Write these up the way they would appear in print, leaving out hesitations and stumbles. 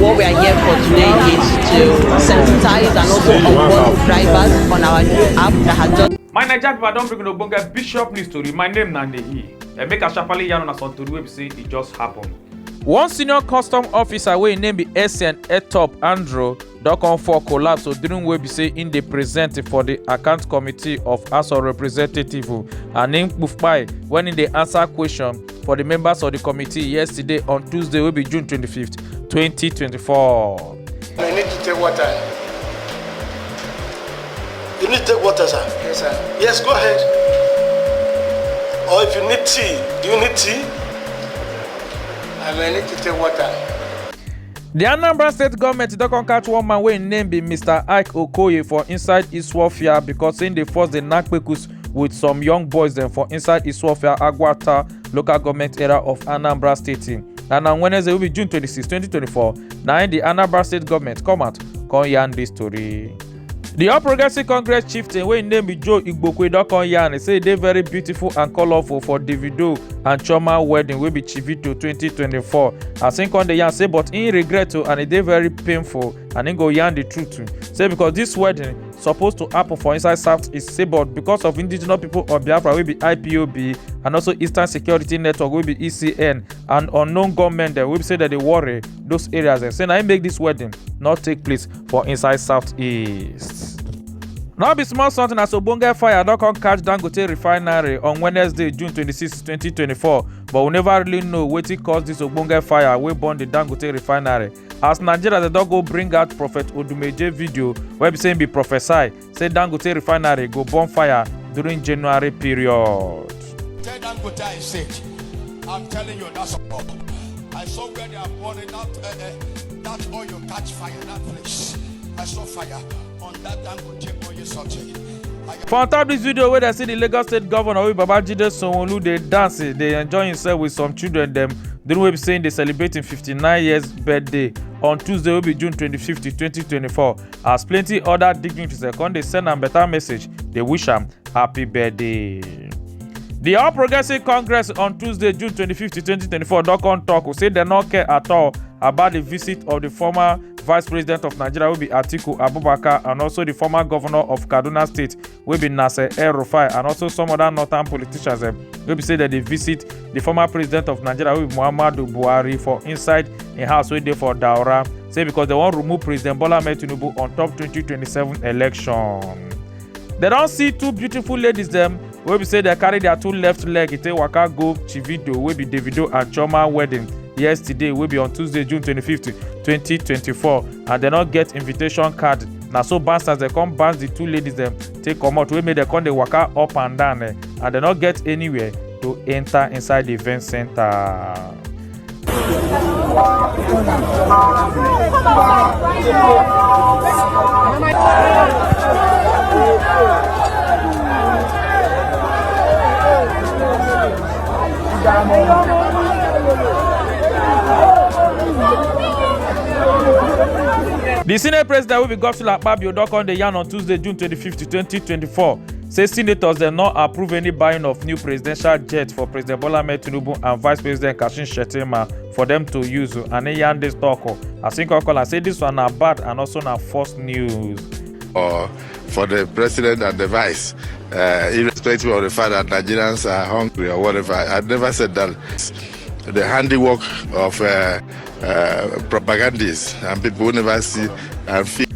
what we are here for today is to sensitize and also onboard drivers on our new app that has just. My Nigeria people don't bring no bonga Bishop news story. My name Nandehi. Make a sharply yarn on a son to the website. It just happened. One senior custom officer wey name be SN Etop Andrew don come for collapse so during wey be say in dey present for the account committee of House of Representatives and im kpai when in dey answer question for the members of the committee yesterday on Tuesday wey be June 25th, 2024. I need to take water. You need to take water, sir? Yes, sir. Yes, go ahead. Or if you need tea, do you need tea? I may need to take water. The Anambra State government don come catch one man wey im name be Mr. Ike Okoye for inside Iswafia because im dey force the knackpekus with some young boys dem for inside Iswafia Agwata local government area of Anambra State. And on Wednesday wey be June 26, 2024, na the Anambra State government come out come yarn dis story. The All Progressive Congress chieftain wey im name be Joe Igbokwe don come yarn say e dey very beautiful and colourful for Davido and Chioma wedding wey be Chivito 2024. As im come dey yarn say but im regret and e dey very painful and im go yarn the truth too. Say because this wedding suppose to happen for inside Southeast say but because of indigenous people of Biafra wey be IPOB and also Eastern Security Network wey be ECN and unknown gunmen dem wey be say that dey worry those areas dem say na im make this wedding not take place for inside Southeast. Now be small something as ogbonge fire don come catch Dangote refinery on Wednesday, June 26, 2024, but we never really know wetin cause this ogbonge fire wey burn the Dangote refinery. As Nigeria don go bring out Prophet Odumeje video wey be saying be prophesy say Dangote refinery go burn fire during January period. Tell Dangote I said, I'm telling you that's all. I saw where they are burning that oil catch fire, that place. I saw fire on that Dangote oil something. For on top this video where they see the Lagos State Governor wey Babajide Sanwo-Olu dey dance, they enjoy himself with some children them during wey be saying they celebrating 59 years birthday on Tuesday wey be June 25th, 2024. As plenty other dignitaries come dey send am better message, they wish am happy birthday. The All Progressive Congress on Tuesday, June 25th, 2024, don come talk say they no care at all about the visit of the former Vice President of Nigeria, will be Atiku Abubakar, and also the former governor of Kaduna State, will be Nasir El-Rufai, and also some other northern politicians will be say that they visit the former President of Nigeria, will be Muhammadu Buhari, for inside a house where they for Daura, say because they want to remove President Bola Ahmed Tinubu on top 2027 election. They don't see two beautiful ladies them wey be say they carry their two left leg. It waka go Chivito wey be Davido and Chioma wedding yesterday wey be on Tuesday, June 25th, 2024, and they not get invitation card. Now so bastards they come bounce the two ladies them take come out wey make they come they waka up and down and they not get anywhere to enter inside the event center. The Senate President will be Godswill Akpabio don come dey yarn on Tuesday, June 25th, 2024. Say senators dem not approve any buying of new presidential jet for President Bola Ahmed Tinubu and Vice President Kashim Shettima for them to use. And they yarn this talk. I think I call and say this one na bad and also na false news. For the president and the vice, irrespective of the fact that Nigerians are hungry or whatever, I never said that. The handiwork of propagandists and people who never see and feel.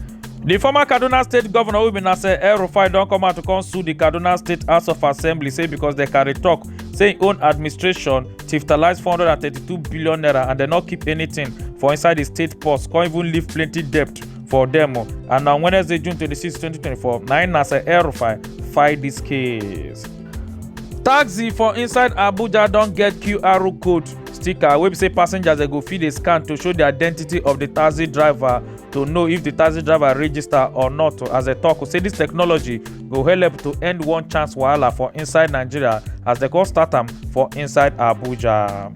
The former Kaduna State Governor will be Nasir El-Rufai don come out to come sue the Kaduna State House of Assembly, say because they carry talk, saying own administration tiftalized 432 billion naira and they not keep anything for inside the state purse, can't even leave plenty debt for them. And on Wednesday, June 26, 2024, Nasir El-Rufai filed this case. Taxi for inside Abuja don't get QR code sticker wey be say passengers they go feed a scan to show the identity of the taxi driver to know if the taxi driver register or not. As they talk, say this technology go help to end one chance wahala for inside Nigeria as they go start them for inside Abuja.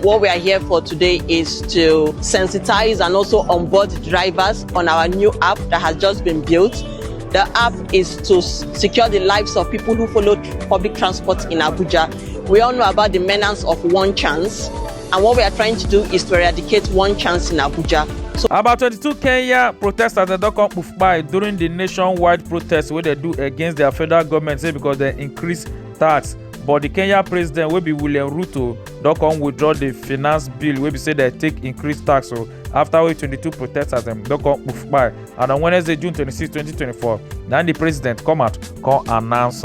What we are here for today is to sensitize and also onboard drivers on our new app that has just been built. The app is to secure the lives of people who follow public transport in Abuja. We all know about the menace of one chance, And what we are trying to do is to eradicate one chance in Abuja. So about 22 Kenya protesters they don't come by during the nationwide protest where they do against their federal government, say because they increase tax. But the Kenya president will be William Ruto don't come withdraw the finance bill where we say they take increased tax. So after 22 protesters them don't come by. And on Wednesday, June 26, 2024, then the president come announce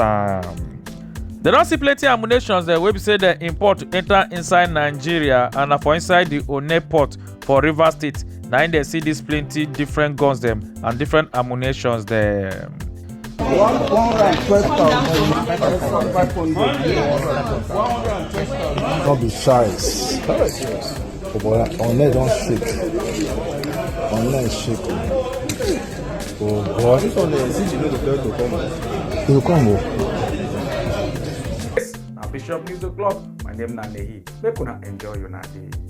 they don't see plenty of ammunitions there where we say they import to enter inside Nigeria and for inside the One port for Rivers State. Now they see these plenty different guns them and different ammunitions there. Don't be shy. On let don't shake. On let shake. Oh God. This one is since you know the girl to come. He will come. Yes, now Bishop News Club. My name is Nanehi. Make una enjoy your day.